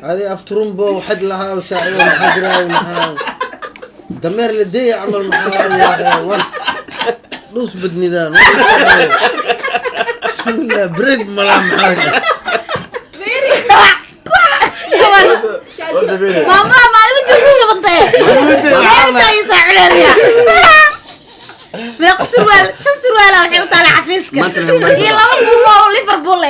هذه افترمبو وحد لها وساعي ومحجرة ومحا دمير لدي يعمل محا لوس بدني ذا بسم الله بريك ملام حاجة ماما ما نوجد شو بنطير ما يساعدنا يا ما يقصر ولا شن سروال الحين طالع عفيسك يلا مو ليفربول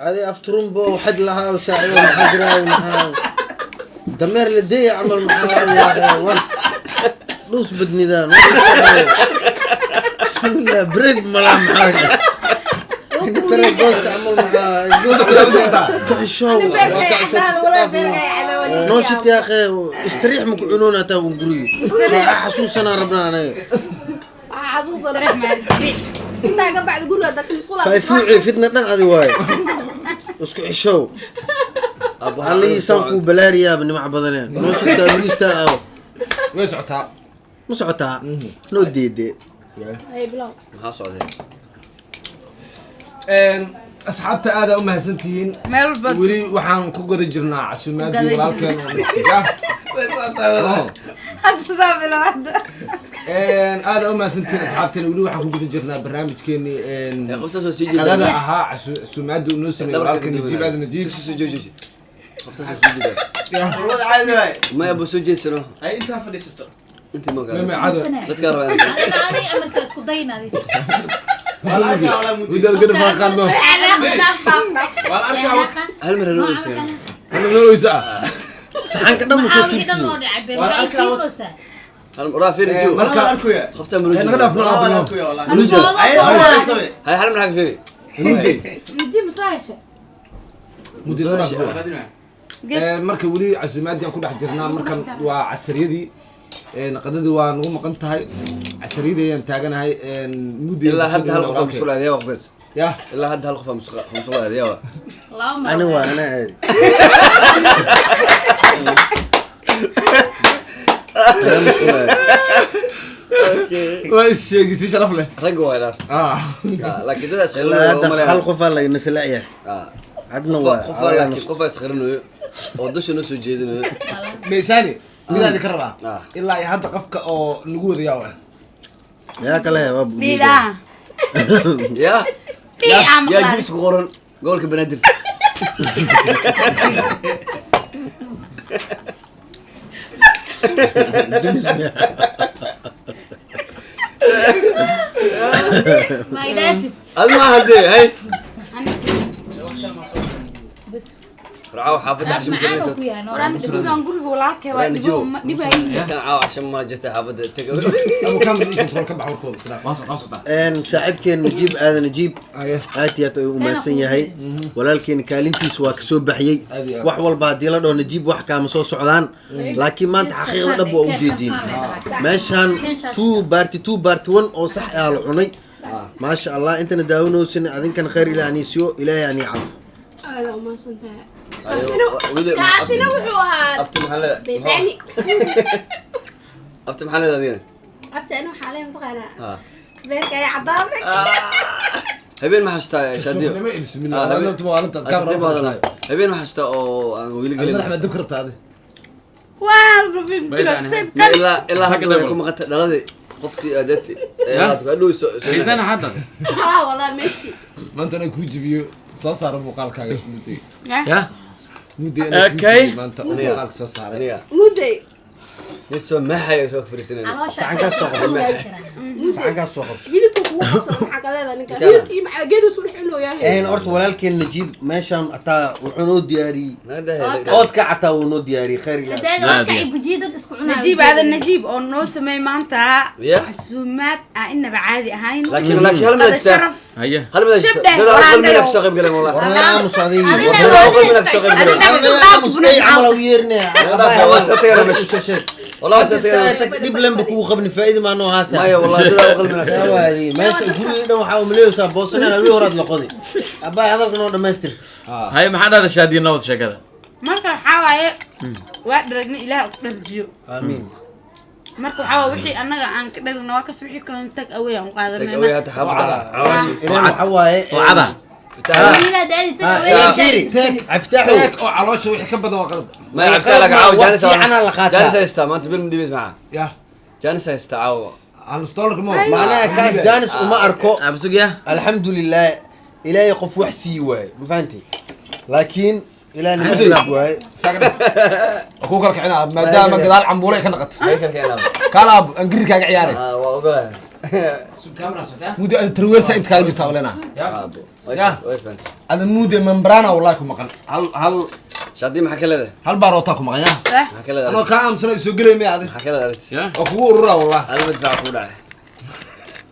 هذه افترمبو وحد لها وساعي ومحجرة ومحا دمير لدي يعمل محا لوس بدني ذا بسم الله بريك ملام حاجة ترى جوز تعمل محا جوز كعشاو نوشت يا اخي استريح مكعونونا تا ونقري حسوسنا ربنا انا عزوز استريح ما استريح انت قبعد تقول له دك مسخوله فايفوعي فتنة هذه واي اسكو عشاو ابو علي سانكو بلاريا بني مع بدنين نوشت ليستا او وسعتها مسعتها نو ديدي هاي بلا maxaa socday asxaabta aad u mahadsantihiin meel bad weli waxaan ku gada jirnaa casuumaadii walaalkeen hadda saabila hadda aad u mahadsantihiin asxaabteena weli waxaan ku gada jirnaa barnaamijkeenii qofta soo sii jeeda qadada ahaa casuumaadii uu noo sameeyay walaalkeen Najiib aad Najiib soo jooji qofta soo sii jeeda warwada caadi waay ma abo soo jeedsano ay inta fadhiisato inta ma gaaro dadka rabaan ani amarka isku daynadi ودي أقول فاقان له هل مرة نوسة أنا نوسة صحن كده مسوتي رافي رجو خفت من رجو أنا غدا فلان رجو هاي حرم حق فيني ندي مساهشة مدير marka wali casuumaadii aan ku dhex jirnaa markan waa casriyadii qadadii waa nagu maqan tahay casriyadii ayaan taaganahay muddo ilaa hadda hal qof mas'uul ah yawa qofkaas ya ilaa hadda hal qof mas'uul ah yawa انا وانا عادي انا مسؤول waa sheegi si sharaf leh rag waa laakiin dad asqar هذا hal qof la inasalaaya hadna waa qof asqarnayo oo dusha noo soo jeedinayo meesani midaadi ka rabaa ilaa hadda qofka oo nagu wada yaa يا كله بيدا يا يا جيس قرن قولك بنادر ما يداتي ما هدي هاي أنا رعاو حافظ عشان معانا ويا نوران نقول نقول ولاك وديبو ديباي كان عاو عشان ما جت حافظ تقول ابو كم كنترول كم بحول كود ان صاحبكين نجيب هذا نجيب aad u maasan yahay walaalkeen kaalintiis waa ka soo baxiyay wax walba hadii la dhaho najiib wax kaama soo socdaan laakiin maanta xaqiiqada dhab waa u jeedin meeshan 2 part 1 oo sax ah la cunay ma sha Allah intana daawanoosin adinkan khayr ilaani siyo ilaahay ani caaf هذا ما صنتها كاسنا وحوها أبت محل بيساني أبت محل هذين أبت أنا حاليا متقنة بيرك يا عضامك هبين ما حستا شاديو بسم الله انا تبغى انت الكاميرا هبين ما حستا او ويلي قليل احمد ذكرت هذه إلا هكذا يكون مقطع دلادي قفتي أدتي قال له ميزان حدا والله ماشي ما انت انا كوجبيو soo saar muuqaal kaaga mudday يا mudday Okay. ma anta muuqaal soo saaray مودي لسه ما حيسوق فريسين sacan ka soo qabay sacan ka soo qabay هيلكو هو صار حق هذا نك هيلكي مع جيدو صلح انه يا هي een horta walaalkeen najiib meeshan ataa wuxuu noo diyaariyay هذا هذا ood ka cataa uu noo diyaariyay khayr ilaahay نجيب هذا النجيب أو نوس ما يمانتها يا. حسومات إنه بعادي هاين لكن هل هذا الشرف هيا هل بدك شبده هذا أقل منك ورانديو. سوق قلم والله warna musaadii هذا أقل منك سوق هذا قلم نفس الطاق بنت عمل عاو ويرنا والله ستير مش والله ستير استايتك دب لم بكو قبل فائده ما انه هاسا ما والله هذا أقل منك يا والي ماشي غوري دو waxa uu maleeyo boosana la wii la qodi abaa hadalkan oo dhameystir هاي ما حدا هذا شادي نوض شكله marka waxaa waaye waa dharagna ilaah u dharjiyo amiin marka waxaa waaye wixii annaga aan ka dharagna waa kas wixii kale tag away aan qaadanayna تقوي تحافظ على عواشي inaan waxa waaye وعدا افتحوا oo caloosha wixii ka badan waa qalad ما يفتح لك عاو جالس أنا اللي خاطر. جالس يستا ما تبين مدي معاه ya جالس يستا عاو aan stoolka mo معناها كاس جانس وما اركو ابو سقيا الحمد لله الهي قف وحسي واي ما فهمتي لكن الى نمدرس واي ku kala kicina maadaama gadaal cambuulay ka naqat هيك الكلام kala angiri kaaga ciyaaray واقولها muddo aad tarweersa inta kaaga jirtaa walena ada muddo membrana wallahi ku maqan hal شادي ما حكى له hal baarota ku maqan ya حكى له anoo ka amsana soo galay ma aad حكى له يا oo kugu urura wallahi انا بدفع فودا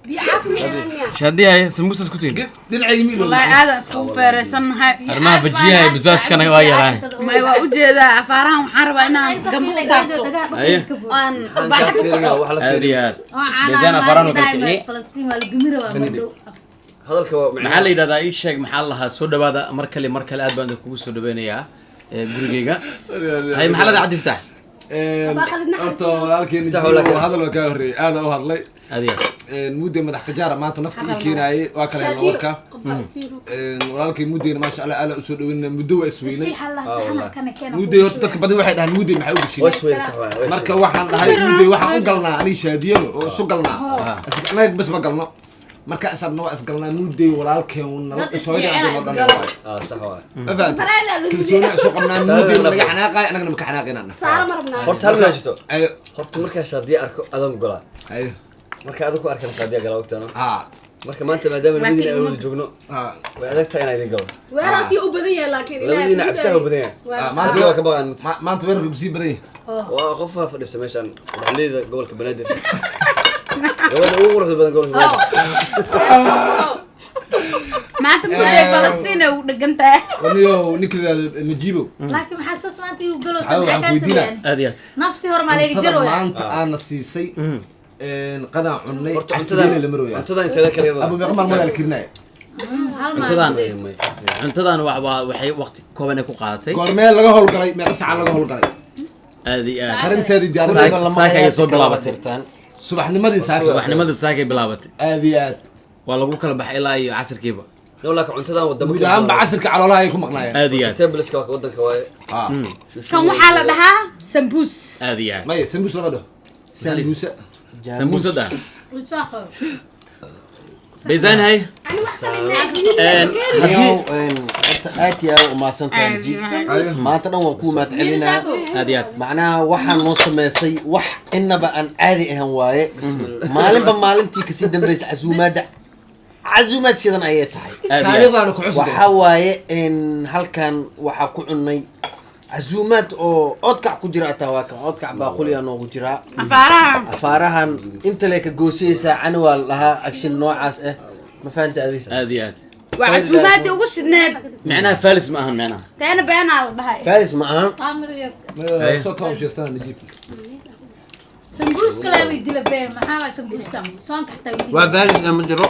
بيعافني يعني شادي هاي سموسه اسكتين dhinacay yimiin والله هذا اسكو فارسنها ارماها بجيها بس بس كان وايا ما waa u jeedaa afaarahan waxaan rabaa inaan gambo u saabto ايوه aan subax ku فيرنا وحلا فيرنا هذه ميزان فرانو كرتني هذا الكو maxaa la yiraahdaa ii sheeg maxaa lahaa soo dhawaada mar kale aad baan kugu soo dhaweynayaa gurigeyga hay maxaa la cad iftax horta walaalkeen hadal waa ka horreeyay aad u hadlay adiga muddo madax fajaara maanta nafta ii keenayay waa kale warka walaalkeen muddeena maasha Allah ala u soo dhaweynaa muddo waa isweynay muddo horta dadka badan waxay dhahaan muddo maxay u gashay وسوي صحوه marka waxaan dhahay muddo waxaan u galnaa ani shaadiyada oo isu galnaa anaga bas ma galno marka asarna waa isgalnaa muddo walaalkeen nala soo اه صحوه afaan kalsooni isu qabnaa muddo naga xanaaqay anagana ma ka xanaaqinaa صار مربنا horta hal ma jirto ayo horta marka shaadiya arko adan gola ayo marka aad ku arkan shaadiya gala waqtana ha marka maanta maadaama labadiina ay wada joogno ha way adag tahay inay idin galo ويركي وبديه لكن labadiina cabtaha badan yahay maanta waa ka baqaan mut maanta weerarka kusii badan yahay waa qofka fadhiisa meeshan dhaxleeda gobolka banaadir gabadha ugu quruxda badan gobolka banaadir maanta muddo Falastiin u dhagantaa waniyo ninkada najiibo laakiin maxaa soo samaantay uu galo Waxaa maxaa ka weydiinaa. sameeyay adiga nafsi hor ma leegi cuntada jiro maanta aana siisay qadaan cunnay horta cuntada la marooyaa cuntada inteeda kale abu meeqa maalmood la kirinaya hal cuntadan waxay waqti kooban ku qaadatay goormee laga howlgalay meeqa saaca laga howlgalay aadi karinteedii diyaarinteeda saaka ay soo bilaabatay subaxnimadii saaka subaxnimadii saaka ay bilaabatay aad iyo aad waa lagu kala baxay ilaa iyo casirkiiba لو لك cuntadan wadamo guud ahaanba casirka caloolaha ay ku maqnaayeen aad iyo aad tableska wadanka waaye kan waxaa la dhahaa sambuus aad iyo aad maya sambuus lama dhaho sambuusa sambuusa daa وتاخذ بيزان هاي انا ما horta aad iyo aad u mahadsantahay Najiib maanta dhan waan ku mahad celinaa aad iyo aad macnaha waxaan noo sameysay wax inaba aan caadi ahan waaye maalinba maalintii kasii dambeysay casuumaad sidan ayay tahay taariikhdaana ku cusub waxaa waaye halkan waxaa ku cunnay casuumaad oo odkac ku jira ataa waa kan odkac baaquliya noogu jiraa afaarahan inta le ka goosaysaa cani waa lahaa action noocaas ah ma fahanta adi aad iyo aad وعزوماتي وقش الناد معناها فالس ما أهم معناها تانا بيانا على الضحايا فارس معاهم صوت طاوش يستاهل نجيب سمبوس كلا ويدي لبيه محمد سمبوس كم صانك حتى ويدي وفارس لما جرو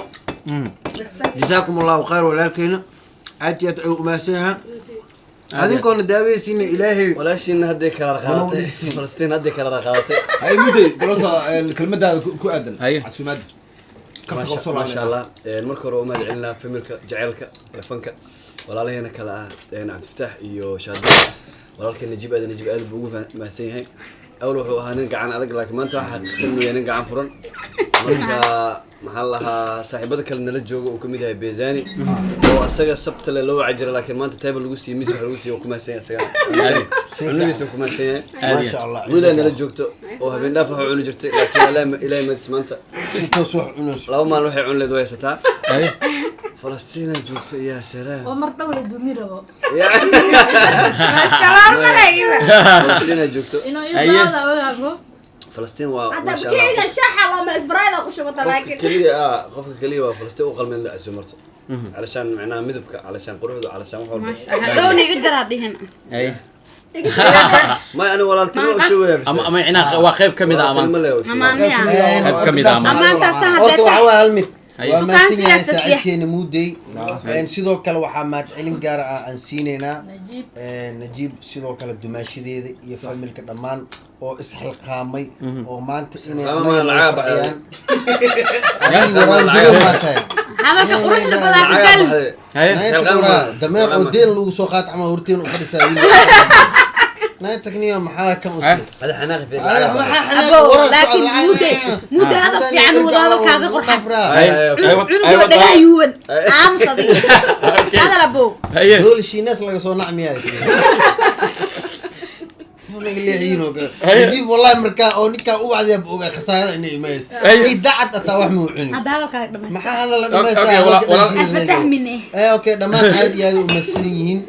جزاكم الله خير ولكن عادي أدعو ماسيها هذين كنا داويسين إلهي ولا شيء إن هدي كرر خاطئ فلسطين هدي كرر خاطئ هاي مدي بلوطة الكلمة ده كو أدن هاي عسومات ما شاء الله المركب روما جعلنا في ملك جعلك فنك ولا عليه أنا كلا عم تفتح يو شادي ولكن نجيب هذا بوقف ما سينه أول وحنا نرجع عن أرجع لكن ما أنت واحد سلمي نرجع عن فرن مركب محلها صاحبتك اللي نلجوا وكميدها بيزاني وأسجى السبت اللي لو عجرة لكن ما أنت تابع لوسي مسح لوسي وكم سنة سجى النبي سوكم سنة ما شاء الله ولا نلجوكتو وهبين دافع عون جرت لكن إلى ما تسمنت ستوسح عنوس لو ما نروح عون لدوية ستا فلسطين جوكت يا سلام ومرت ولد ميرو فلسطين جوكت إنه يزال وياكو فلسطين حتى بكيك الشاحة لما اسبرايدا وشبطة لكن كلية قفك كلية فلسطين وقل من لا سمرت علشان معناها مذبك علشان قروده علشان ما شاء الله لوني يجرى هذه هنا أي ما أنا ولا التنو شوية أما معناها وقيب كم إذا أمانت أمان كم إذا أمانت أمان تسهل horta waxaa waa hal mid Ay. waa mahadsan yahay Sukaan saaxiibkeena muudey sidoo kale waxaa mahad celin gaar ah aan siinaynaa najiib sidoo kale dumaashadeeda iyo familka dhammaan oo isxilqaamay oo maanta inay Lama lacag farxiyaan waraan jiro ma tahay هذا كقرح بدل الكلب naynta dameer oo deen lagu soo qaat ama horteen u fadhisaa nayntakniyo maxaa kan u sii هذا حناقي في أبو لكن مودي هذا في عنه وهذا كاغي قرحة عنده دقا يوبن عام صديق هذا لابو هي دول شي ناس laga soo nacmiyaa نجيب والله مركان او نكا او عذاب او خساره اني ايمايس سي دعت اتا wax muu cuni هذا هذا كان دمس ما هذا لا dhamaysaa أفتح منه اوكي dhamaan aad iyo aad u masan yihiin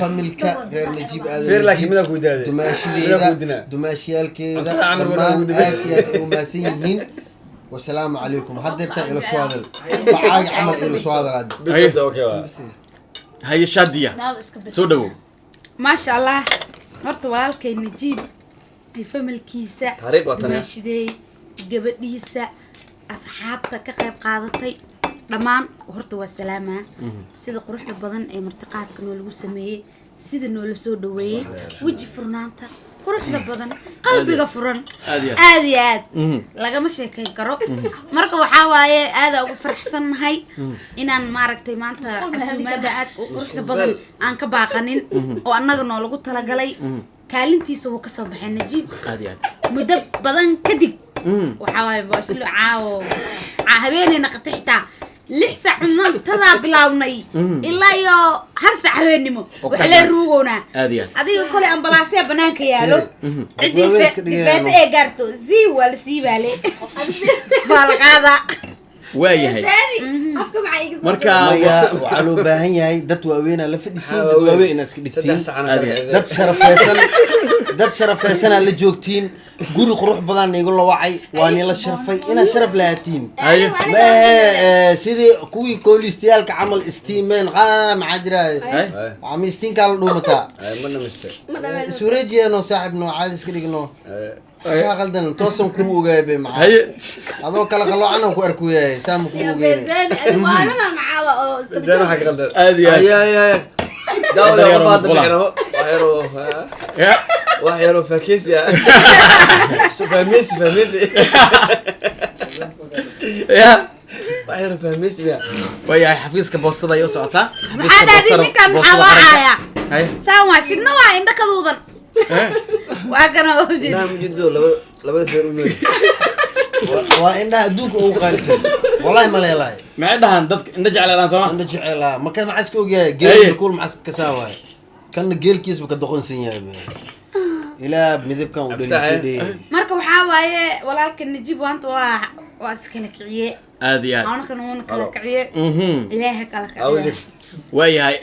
familka reer najiib aad فير لكن ماذا كنت هذا dumaashiyaalkeeda dhamaan aad iyo aad u masan yihiin والسلام عليكم حضرت الى سؤال فعاق عمل الى سؤال بس اوكي هي شادية سودو ما شاء الله horta walaalkay najiib ay familkiisa taariikh waa tanaa dumaashaday gabadhiisa asxaabta ka qayb qaadatay dhammaan horta waa salaamaa sida quruxda badan ee martiqaadka noo lagu sameeyey sida noo la soo dhaweeyey weji furnaanta quruxda badan qalbiga furan aad iyo aad lagama sheekayn karo marka waxaa waaye aad ugu faraxsannahay inaan maaragtay maanta casuumaada aad u quruxda badan aan ka baaqanin oo annaga noo lagu talagalay kaalintiisa wuu ka soo baxay najiib muddo badan kadib waxaa waaye booslo caawo habeenayna qatay xitaa 6 saac cuntada bilaabnay ilaa iyo 1 saac habeenimo waxa la ruugoona adiga kale ambalaasya banaanka yaalo cidii ee gaarto sii wal sii baale balqada waayahay marka waxaa loo baahan yahay dad waaweyn la fadhiisiin dad waaweyn iska dhigtiin dad sharafaysan la joogtiin guri qurux badan igu la wacay waan la sharfay ina sharaf laatiin sidii kuwii koolistiyaalka camal istiimeen qaana ma jiraa ama istiin kala dhumata suureejiano saaxibno caadi iska dhigno ka qaldan toosan ku ogaaybe ma adoo kala qaloocan ku arkuyahay saam ku ogaayay وانا معاه زين حق قلدر ادي يا داود يا وفاض بحرمه وحيرو فاكيس يا فهميسي يا وحيرو فهميسي يا ويا حفيظك بوسطه يو سعتا هذا دي كان معايا ساوى في النوع عندك ذوضن واكنا اوجي نعم جدو لبد فيرو وإنها دوك أو قالسن والله ما لا ما عندها دتك نرجع لنا سوا أنا جعلها ما كان معسك وجا جيل بكل معسك كساوي كان جيل كيس بكدخون سنيا إلى بمذيب كان ودليل marka waxaa waaye walaalka Najib waanta waa iskala kiciye هذه أنا كانوا kala kiciye ilaahay kala kiciye عاوزك waayahay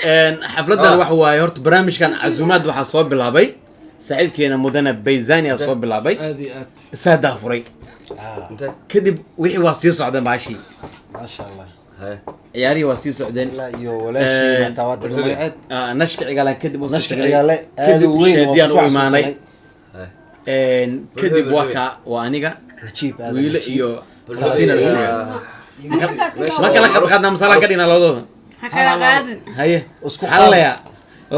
xafladan waxa waaye horta barnaamijkan casuumaad waxaa soo bilaabay saaxiibkeena mudane Bayzani aa soo bilaabay saadaa furay انت kadib wixii waa sii socdeen baashi ما شاء الله هاي ciyaarihii waa sii socdeen لا يو ولا شيء ما تواتر الموعد nashka cigalan kadib نشك عيالي هذا وين diyan u imaanay هاي kadib waa waa aniga نجيب هذا wiil نجيب. iyo Falastina la sugay marka la qadna masala ka dhina labadooda hakala qaadin haye isku xalaya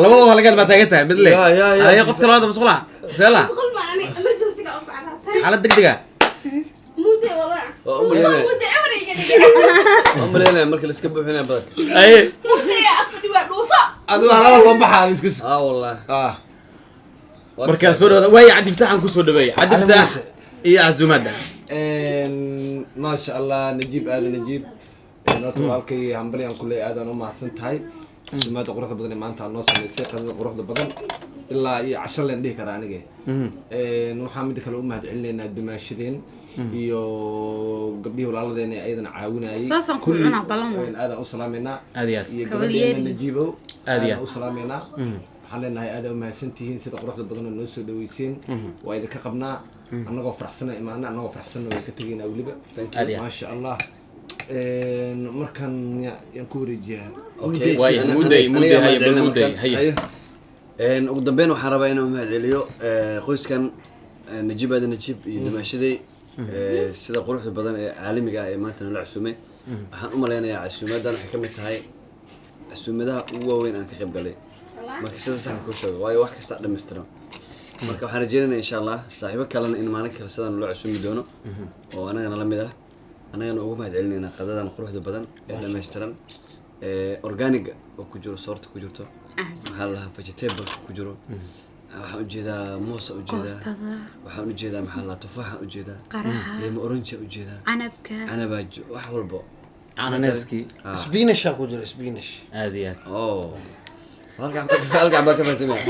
labadooda laga ma taagan tahay mid le يا haye qofta labada masqula feela قل ما أنا emergency قاعد أصعدها xalad degdega مودي والله مودي هم لينا مركز السكب هنا بدك haye مودي أطفي واحد وصا adu halala loo baxaa iska اه والله ah marka soo dhawaada way cadi fitaxan ku soo dhaweey cadi fitax iyo casuumada ما شاء الله نجيب هذا نجيب نورت والكي همبلي aan kulay aadan u mahadsan tahay sumaada quruxda badan ee maanta noo sameysay qadada quruxda badan ilaa iyo 10 leen dhihi karaa aniga waxaan mid kale u mahad celinaynaa dumaashadeen iyo gabdhihii walaaladeen ee aydan caawinayay Taasaan ku cunaa balan waa. aadan u salaameynaa aad iyo aad iyo Kabalyeeri. gabadheena najiibo Aad iyo aadan aad. u salaameynaa waxaan leenahay aad u mahadsantihiin sida quruxda badan oo noo soo dhaweyseen waa idinka qabnaa annagoo faraxsana imaana annagoo faraxsana way ka tageynaa weliba aad iyo aad. ما شاء الله مركن ينكور الجهة اوكي way muday muday haye bal muday haye ايوه ugu dambeyn waxaan rabaa inaan u mahadceliyo qoyskan Najib Aadan Najib iyo dumaashaday sida quruxda badan ee caalamiga ah ee maanta nala casuumay waxaan u maleynayaa casuumadan waxay ka mid tahay casuumadaha ugu waaweyn aan ka qayb galay marka sida sax ku sheego waayo wax kasta dhameystiran marka waxaan rajeynayaa insha Allah saaxiibo kalena in maalin kale sidaan loo casuumi doono oo anagana la mid ah anagana ugu mahadcelinaynaa qadadan quruxda badan ee dhameystiran organic oo ku jiro soorta ku jirto maxaa la vegetable ku jiro waxaan u jeedaa moos u jeedaa koostada waxaan u jeedaa maxaa la tufaax u jeedaa qaraha lima orange u jeedaa canabka canabaajo wax walba ananaski سبينش أقول جل سبينش aad iyo aad oo halka baa ka fatimay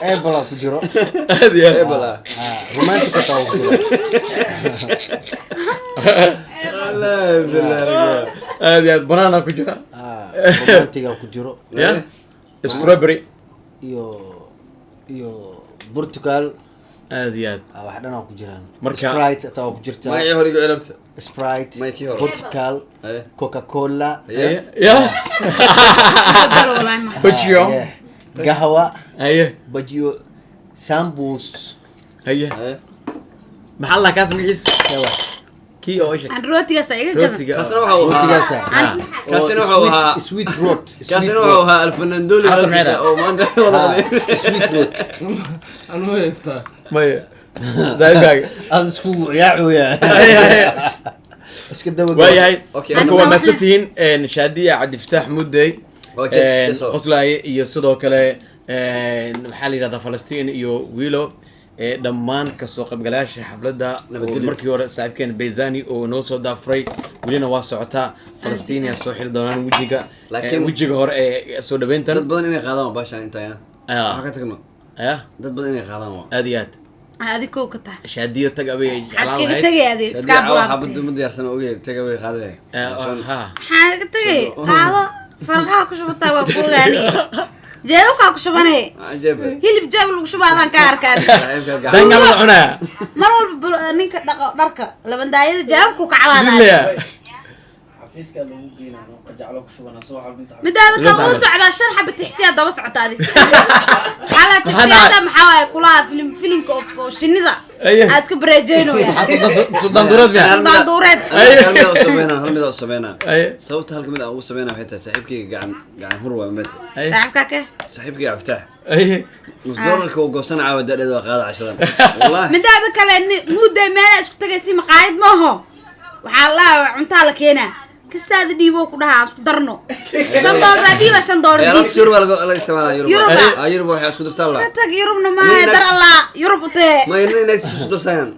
إبلا كجرو aad iyo aad bala رومانتيك تاو كجرو la billah aad iyo aad banana ku jira رومانتيك كجرو ya strawberry iyo برتقال aad iyo aad waxdana ku jiraan Marka- Sprite taa ku jirta magacii hore igu cirabta Sprite Mikey hore. Portugal Aye. Coca-Cola haye ya dar walaay ma bajiyo yeah. Gahawa haye bajiyo sambus haye maxaa la kaas magiciis kii oo isha aan rootigaas iga gadan rootiga kaasna waxa uu ahaa rotigaasa kaasina waxa uu ahaa sweet root kaasina waxa uu ahaa alfanandoli Hadda walaalkiisa maxay oo maanta wada sweet root أنا ما يستا maya saaxiibkaaga aad isku yaacuya haye haye iska dawa waayahay Okay. marka Aniga waa waxaan- mahadsantihiin shaadiya cabdifataax mudday Oh, yes, qoslaaye iyo sidoo kale maxaa la yidhahdaa falastiin iyo wiilo dhammaan kasoo qaybgalayaasha xafladda oo Nabadgelyo. markii hore saaxiibkeen Bayzani oo noo soo daafuray welina waa socotaa falastiin ayaa soo xiri doonaan wejiga Laakiin- wejiga hore ee soo dhaweyntan dad badan inay qaadaan baashaan intayna waxa ka tagno aya dad badan inay qaadaan waa aad iyo aad adig kow ka tahay shaadiyo tag abay ay jeclaan xaskiga lahayd tagay adig iska xabad buraabtay ma diyaarsan ogeey taga way qaadeen ha maxaa ka tagay qaado farqaha ku shubataa waa ku ogaani jeebabkaa ku shubanay ajaib hilib jeeb lagu shubaadaan ka arkaan saaxiibka gacan dangaa la cunaa mar walba ninka dhaqo dharka labandaayada jeebabku ka cawaadaan sidilaya xafiiska lagu geenayo qajaclo ku shubana soo xalbinta midaada kale uu socdaa shan xaba tixsiyaa daba socota adig xala tixsiyaada maxaa waaye kulaha filimka oo shinnida Aye. aad iska bareejeynooya sultaan dureed miya Sultaan dureed. hal mid u sameynaa Aye. sababta halka mid aan ugu sameynaa waxay tahay saaxiibkayga gacan hur waa mid Aye. saaxiibkaa ke saaxiibkayga caftaax Aye. nus doolarka uu goosan caawa dadheeda waa qaada cashadan wallahi midaada kale mudday meela isku tagaysi maqaayad maaho waxaa la cuntaa la keenaa kastaada dhiibo ku dhahaa isku darno $5 dhiiba $5 يا رب يورو ولا استعمال يورو يورو. يورو waxay isku dirsan la tag yurubna ma dar Allah yurub tee ma inay isku dirsan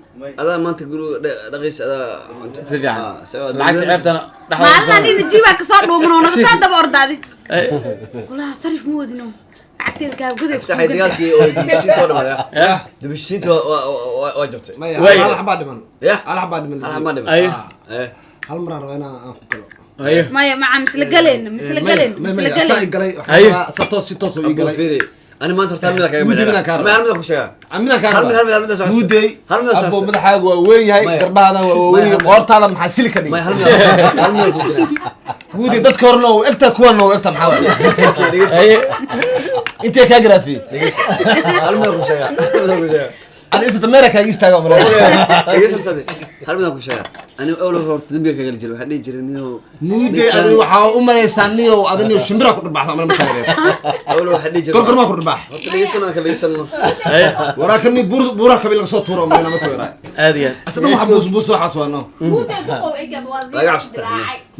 ada maanta guru dhaqiis ada si fiican lacagta ceebtana maalin in jiba ka soo dhuuman oo naga soo daba ordaadi walahi sarif ma wadino lacagteed ka guday افتح ديالكي oo dibishiin too dhamaya dibishiin waa jabtay hal xabaa dhiman ya hal xabaa dhiman hal ma dhib hal mar aan rabaa aan ku kalo maya ma misla galeen ay galay sa toos oo ii galay fiiri ani maanta horta mid kaga Muddo midaan kaa raba. ma mid ku sheega amina ka hal mid soo muday hal mid soo abo madaxaagu waa weyn yahay garbaada waa weyn yahay qoortaada maxaa sili ka dhigay ma hal mid ku jira muday dadka horna oo egta kuwa noo egta maxaa waay intee ka graafi hal mid ku sheega aan inta America ka istaaga oo hal mid ku sheega ani awlo horta dambiga kaga jiro waxa dhigi jiray niyo muday adiga waxa u maleysaan niyo adaniyo shimbira ku dhabaxda ama markaa awlo waxa dhigi jiray gorgor ma ku dhabax horta dhigeysan waraakani buura kabil soo tuuro ma ma ku yaraa aadiya asna waxa buus waxa soo no muudee duqow iga laga waasiir cabsata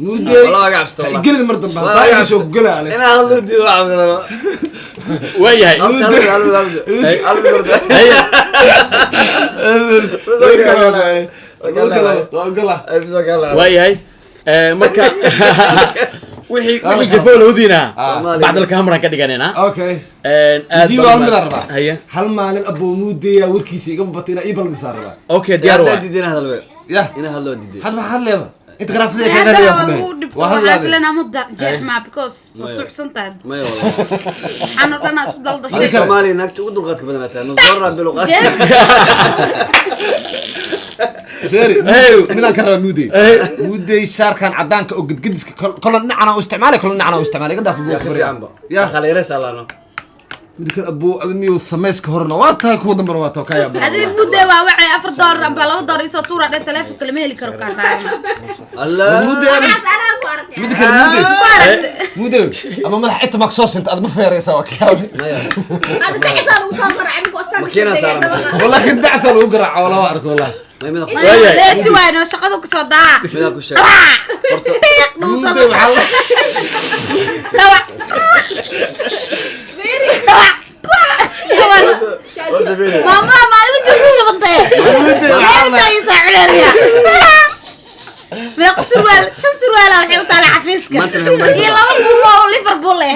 muday والله قاعد استوى gelid mar dambe baa soo gala ale انا هلو دي واحد waayahay waayahay marka wixii jafool wadina bacd alkaamran ka dhiganayna okay aad diiba hal mid arba haya hal maalin abo muudaya warkiisa iga batina ibal misarba okay diyaar waa دينا هذا البيت ya انا هلو دي had ma hal leeba inta garaafada ka hada gaadhay waa ugu dhibto waxaas lana mudda jeexma because masuuxsantaad ما والله waxaan oo dhan isku انا daldashay سومالي انك تقول دقاتك بدناتها نصور بلغات فيري من كان مودي مودي شاركان عدانك او قدقدسك كل نعنا واستعمالي كل نعنا واستعمالي قد في يا اخي عمبا يا خلي رسال انا مودي كان ابو ادنيو سميسك هورنا واتها كو دمر واتو كايا adii muddo waa wacay $4 amba $2 isoo tuura dhan telefoonka lama heli karo ka saarna الله مودي انا ku arkay مودي كان مودي اما مدح انت مقصوص انت ادم فيريسا وكاوي hada taxisaan ugu soo qoray amigu astaan makiinada saaran. والله كنت دعسه لو قرع ولا ارك والله ما يمدح leesi waayno shaqadu ka soo daa مدح كل شيء مودي وحال ورد بيني mama maalin joogo shaqantay meeltay saacideeya meeqa surwaal shan surwaal waxay u taala xafiiska ما انت لما iyo laba buumo oo Liverpool leh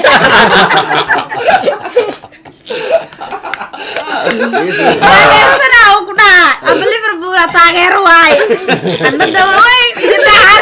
sana oo ku dhaca ama Liverpool taageero waay annada way dhaxar